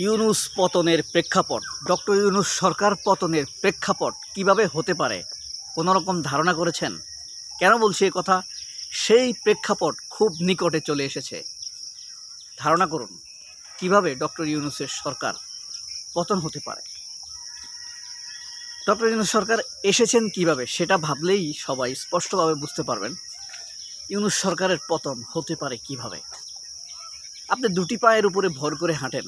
ইউনূস পতনের প্রেক্ষাপট, ডক্টর ইউনূস সরকার পতনের প্রেক্ষাপট কিভাবে হতে পারে কোনো রকম ধারণা করেছেন? কেন বলছি এ কথা? সেই প্রেক্ষাপট খুব নিকটে চলে এসেছে। ধারণা করুন কিভাবে ডক্টর ইউনূসের সরকার পতন হতে পারে। ডক্টর ইউনূস সরকার এসেছেন কিভাবে সেটা ভাবলেই সবাই স্পষ্টভাবে বুঝতে পারবেন ইউনূস সরকারের পতন হতে পারে কিভাবে। আপনি দুটি পায়ের উপরে ভর করে হাঁটেন,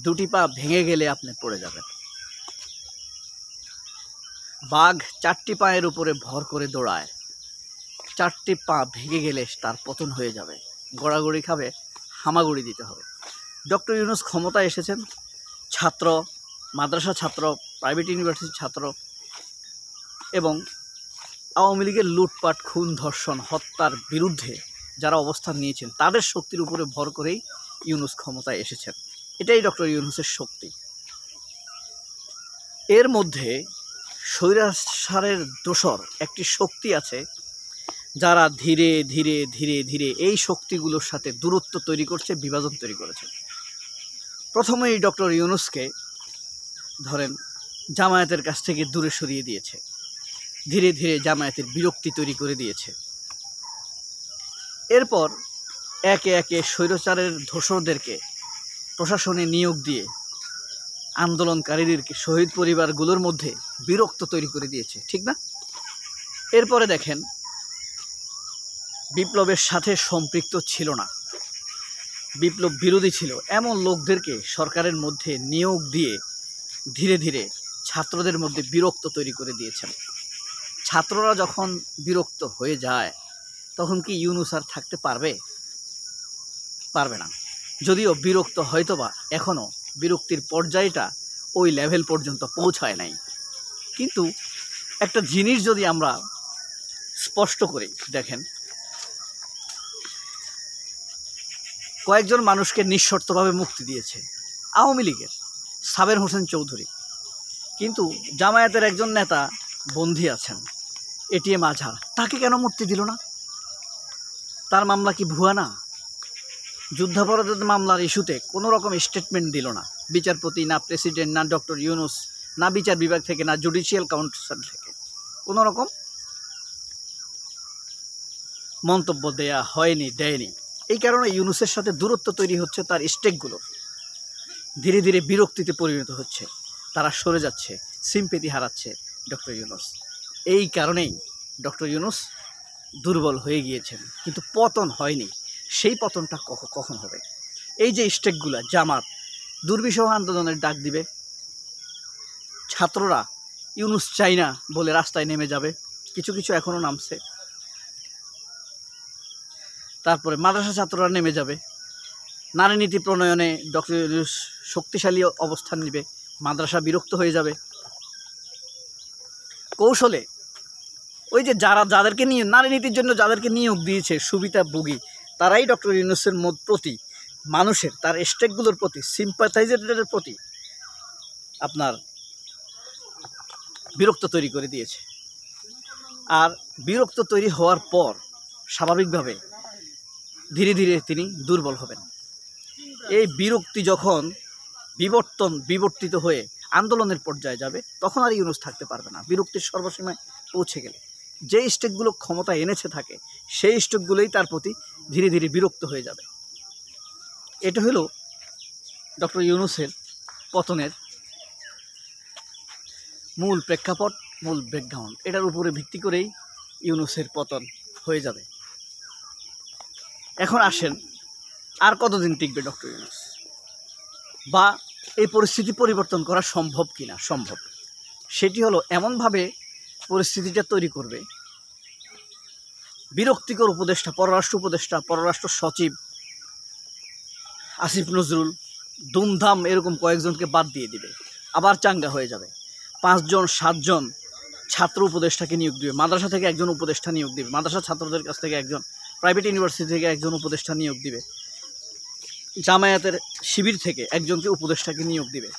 দুটি পা ভেঙে গেলে আপনি পড়ে যাবেন। বাঘ চারটি পায়ের উপরে ভর করে দৌড়ায়, চারটি পা ভেঙে গেলে তার পতন হয়ে যাবে, গড়াগড়ি খাবে, হামাগুড়ি দিতে হবে। ডক্টর ইউনূস ক্ষমতায় এসেছেন ছাত্র, মাদ্রাসা ছাত্র, প্রাইভেট ইউনিভার্সিটির ছাত্র এবং আওয়ামী লীগের লুটপাট, খুন, ধর্ষণ, হত্যার বিরুদ্ধে যারা অবস্থান নিয়েছেন তাদের শক্তির উপরে ভর করেই ইউনূস ক্ষমতায় এসেছেন। এটাই ডক্টর ইউনূসের শক্তি। এর মধ্যে স্বৈরাচারের দোসর একটি শক্তি আছে যারা ধীরে ধীরে ধীরে ধীরে এই শক্তিগুলোর সাথে দূরত্ব তৈরি করছে, বিভাজন তৈরি করেছে। প্রথমেই ডক্টর ইউনূসকে ধরেন জামায়াতের কাছ থেকে দূরে সরিয়ে দিয়েছে, ধীরে ধীরে জামায়াতের বিরক্তি তৈরি করে দিয়েছে। এরপর একে একে স্বৈরাচারের দোসরদেরকে প্রশাসনে নিয়োগ দিয়ে আন্দোলনকারীদেরকে শহীদ পরিবারগুলোর মধ্যে বিরক্ত তৈরি করে দিয়েছে, ঠিক না? এরপরে দেখেন বিপ্লবের সাথে সম্পৃক্ত ছিল না, বিপ্লব বিরোধী ছিল এমন লোকদেরকে সরকারের মধ্যে নিয়োগ দিয়ে ধীরে ধীরে ছাত্রদের মধ্যে বিরক্ত তৈরি করে দিয়েছেন। ছাত্ররা যখন বিরক্ত হয়ে যায় তখন কি ইউনূস আর থাকতে পারবে? পারবে না। যদিও বিরক্ত হয়তোবা এখনও বিরক্তির পর্যায়টা ওই লেভেল পর্যন্ত পৌঁছায় নাই, কিন্তু একটা জিনিস যদি আমরা স্পষ্ট করি, দেখেন কয়েকজন মানুষকে নিঃশর্তভাবে মুক্তি দিয়েছে আওয়ামী লীগের সাবের হোসেন চৌধুরী, কিন্তু জামায়াতের একজন নেতা বন্দী আছেন এটিএম আজহার, তাকে কেন মুক্তি দিল না? তার মামলা কি ভুয়া না? যুদ্ধাপরাধের মামলার ইস্যুতে কোনো রকম স্টেটমেন্ট দিল না বিচারপতি, না প্রেসিডেন্ট, না ডক্টর ইউনূস, না বিচার বিভাগ থেকে, না জুডিশিয়াল কাউন্সিল থেকে কোনো রকম মন্তব্য দেয়নি। এই কারণে ইউনূসের সাথে দূরত্ব তৈরি হচ্ছে তার স্টেকগুলো, ধীরে ধীরে বিরক্তিতে পরিণত হচ্ছে, তারা সরে যাচ্ছে, সিম্পেথি হারাচ্ছে ডক্টর ইউনূস। এই কারণেই ডক্টর ইউনূস দুর্বল হয়ে গিয়েছেন, কিন্তু পতন হয়নি। সেই পতনটা কখন হবে? এই যে স্টেকগুলো, জামাত দুর্বিষহ আন্দোলনের ডাক দিবে, ছাত্ররা ইউনূস চাই না বলে রাস্তায় নেমে যাবে, কিছু কিছু এখনও নামছে, তারপরে মাদ্রাসা ছাত্ররা নেমে যাবে, নারী নীতি প্রণয়নে ডক্টর ইউনূস শক্তিশালী অবস্থান নেবে, মাদ্রাসা বিরক্ত হয়ে যাবে। কৌশলে ওই যে যাদেরকে নিয়ে নারী নীতির জন্য যাদেরকে নিয়োগ দিয়েছে সুবিধাভোগী, তারাই ডক্টর ইউনূসের প্রতি, মানুষের তার স্টেকগুলোর প্রতি, সিম্পাথাইজারদের প্রতি আপনার বিরক্ত তৈরি করে দিয়েছে। আর বিরক্ত তৈরি হওয়ার পর স্বাভাবিকভাবে ধীরে ধীরে তিনি দুর্বল হবেন। এই বিরক্তি যখন বিবর্তিত হয়ে আন্দোলনের পর্যায়ে যাবে তখন আর ইউনূস থাকতে পারবে না। বিরক্তির সর্বসীমায় পৌঁছে গেলে যে স্টেকগুলো ক্ষমতা এনেছে থাকে সেই স্টেকগুলোই তার প্রতি ধীরে ধীরে বিরক্ত হয়ে যাবে। এটা হলো ডক্টর ইউনূসের পতনের মূল প্রেক্ষাপট, মূল ব্যাকগ্রাউন্ড। এটার উপরে ভিত্তি করেই ইউনূসের পতন হয়ে যাবে। এখন আসেন, আর কতদিন টিকবে ডক্টর ইউনূস, বা এই পরিস্থিতি পরিবর্তন করা সম্ভব কিনা? সম্ভব। সেটি হলো এমনভাবে পরিস্থিতিটা তৈরি করবে, বিরক্তিকর উপদেষ্টা, পররাষ্ট্র সচিব আসিফ নজরুল, দুমধাম এরকম কয়েকজনকে বাদ দিয়ে দিবে, আবার চাঙ্গা হয়ে যাবে। 5 জন 7 জন ছাত্র উপদেষ্টাকে নিয়োগ দিবে, মাদ্রাসা থেকে একজন উপদেষ্টা নিয়োগ দিবে, মাদ্রাসা ছাত্রদের কাছ থেকে একজন, প্রাইভেট ইউনিভার্সিটি থেকে একজন উপদেষ্টা নিয়োগ দিবে, জামায়াতের শিবির থেকে একজনকে উপদেষ্টাকে নিয়োগ দিবে।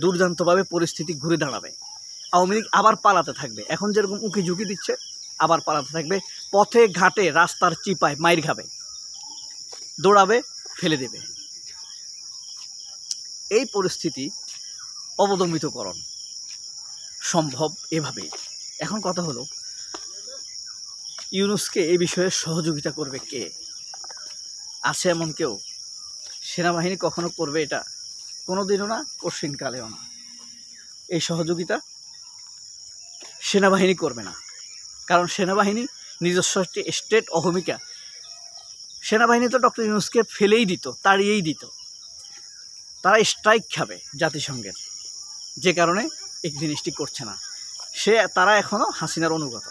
দুর্দান্তভাবে পরিস্থিতি ঘুরে দাঁড়াবে। আওয়ামী লীগ আবার পালাতে থাকবে, এখন যেরকম উঁকি ঝুঁকি দিচ্ছে আবার পালাতে থাকবে, পথে ঘাটে রাস্তার চিপায় মাইর খাবে, দৌড়াবে, ফেলে দেবে। এই পরিস্থিতি অবদমিতকরণ সম্ভব এভাবেই। এখন কথা হলো, ইউনূসকে এই বিষয়ে সহযোগিতা করবে কে? আছে এমন কেউ? সেনাবাহিনী কখনো করবে এটা? কোনোদিনও না, কঠিনকালেও না। এই সহযোগিতা সেনাবাহিনী করবে না, কারণ সেনাবাহিনী নিজস্ব একটি স্টেট অহমিকা। সেনাবাহিনী তো ডক্টর ইউনূসকে ফেলেই দিত, তাড়িয়েই দিত। তারা স্ট্রাইক খাবে জাতিসংঘের, যে কারণে এই জিনিসটি করছে না। তারা এখনও হাসিনার অনুগত।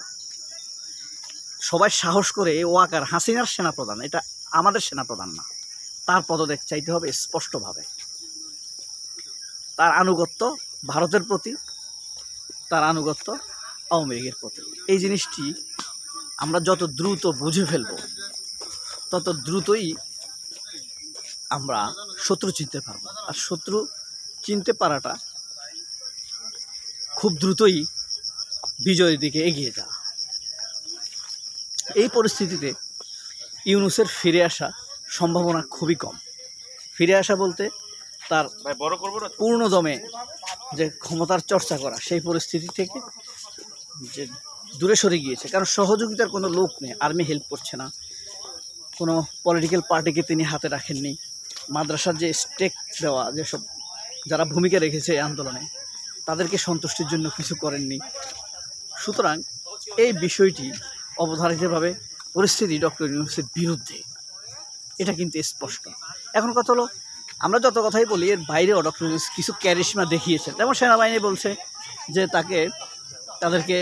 সবাই সাহস করে ওয়াকার হাসিনার সেনাপ্রধান, এটা আমাদের সেনাপ্রধান না, তার পদত্যাগ চাইতে হবে স্পষ্টভাবে। তার আনুগত্য ভারতের প্রতি, তার আনুগত্য আওয়ামী লীগের প্রতি। এই জিনিসটি আমরা যত দ্রুত বুঝে ফেলব, তত দ্রুতই আমরা শত্রু চিনতে পারব। আর শত্রু চিনতে পারাটা খুব দ্রুতই বিজয়ের দিকে এগিয়ে যাওয়া। এই পরিস্থিতিতে ইউনূসের ফিরে আসা সম্ভাবনা খুবই কম। ফিরে আসা বলতে তার পূর্ণদমে যে ক্ষমতার চর্চা করা, সেই পরিস্থিতি থেকে যে দূরে সরে গিয়েছে। কারণ সহযোগিতার কোনো লোক নেই, আর্মি হেল্প করছে না, কোনো পলিটিক্যাল পার্টিকে তিনি হাতে রাখেননি, মাদ্রাসার যে স্টেক দেওয়া, যেসব যারা ভূমিকা রেখেছে এই আন্দোলনে, তাদেরকে সন্তুষ্টির জন্য কিছু করেননি। সুতরাং এই বিষয়টি অবধারিতভাবে পরিস্থিতি ডক্টর ইউনূসের বিরুদ্ধে, এটা কিন্তু স্পষ্ট। এখন কথা হলো, আমরা যত কথাই বলি, এর বাইরেও ডক্টর ইউনূস কিছু ক্যারিশমা দেখিয়েছেন। যেমন সেনাবাহিনী বলছে যে তাদেরকে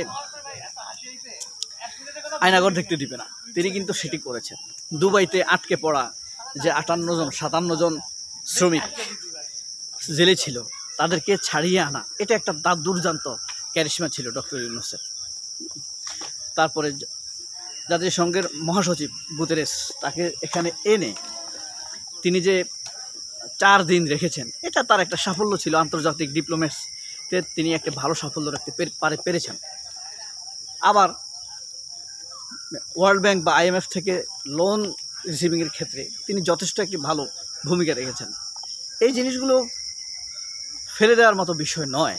আয়নাঘর দেখতে দিবে না, তিনি কিন্তু সেটি করেছেন। দুবাইতে আটকে পড়া যে 57 জন শ্রমিক জেলে ছিল, তাদেরকে ছাড়িয়ে আনা, এটা একটা দুর্দান্ত ক্যারিশমা ছিল ডক্টর ইউনূসের। তারপরে জাতিসংঘের মহাসচিব গুতেরেস, তাকে এখানে এনে তিনি যে 4 দিন রেখেছেন, এটা তার একটা সাফল্য ছিল। আন্তর্জাতিক ডিপ্লোমেসিতে তিনি একটা ভালো সাফল্য রাখতে পেরেছেন। আবার ওয়ার্ল্ড ব্যাংক বা IMF থেকে লোন রিসিভিংয়ের ক্ষেত্রে তিনি যথেষ্ট একটি ভালো ভূমিকা রেখেছেন। এই জিনিসগুলো ফেলে দেওয়ার মতো বিষয় নয়।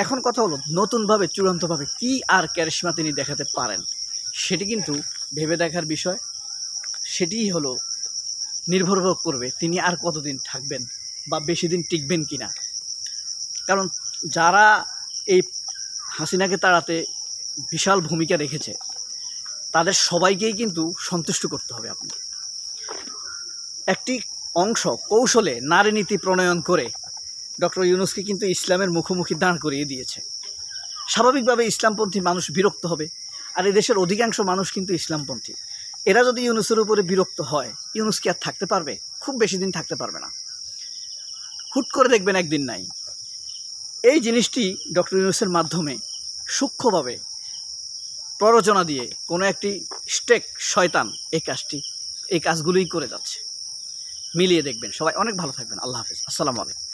এখন কথা হলো, নতুনভাবে চূড়ান্তভাবে কী আর ক্যারিশমা তিনি দেখাতে পারেন, সেটি কিন্তু ভেবে দেখার বিষয়। সেটিই হলো নির্ভর করবে তিনি আর কতদিন থাকবেন বা বেশি দিন টিকবেন কিনা। কারণ যারা এই হাসিনাকে তাড়াতে বিশাল ভূমিকা রেখেছে, তাদের সবাইকেই কিন্তু সন্তুষ্ট করতে হবে। আপনি একটি অংশ কৌশলে নারী নীতি প্রণয়ন করে ডক্টর ইউনূসকে কিন্তু ইসলামের মুখোমুখি দাঁড় করিয়ে দিয়েছে। স্বাভাবিকভাবে ইসলামপন্থী মানুষ বিরক্ত হবে, আর এদেশের অধিকাংশ মানুষ কিন্তু ইসলামপন্থী। এরা যদি ইউনূসের উপরে বিরক্ত হয়, ইউনূস কি আর থাকতে পারবে? খুব বেশি দিন থাকতে পারবে না, হুট করে দেখবেন একদিন নাই। এই জিনিসটি ডক্টর ইউনূসের মাধ্যমে সূক্ষ্মভাবে প্ররোচনা দিয়ে কোনো একটি স্টেক শয়তান এই কাজগুলোই করে যাচ্ছে। মিলিয়ে দেখবেন। সবাই অনেক ভালো থাকবেন। আল্লাহ হাফেজ। আসসালামু আলাইকুম।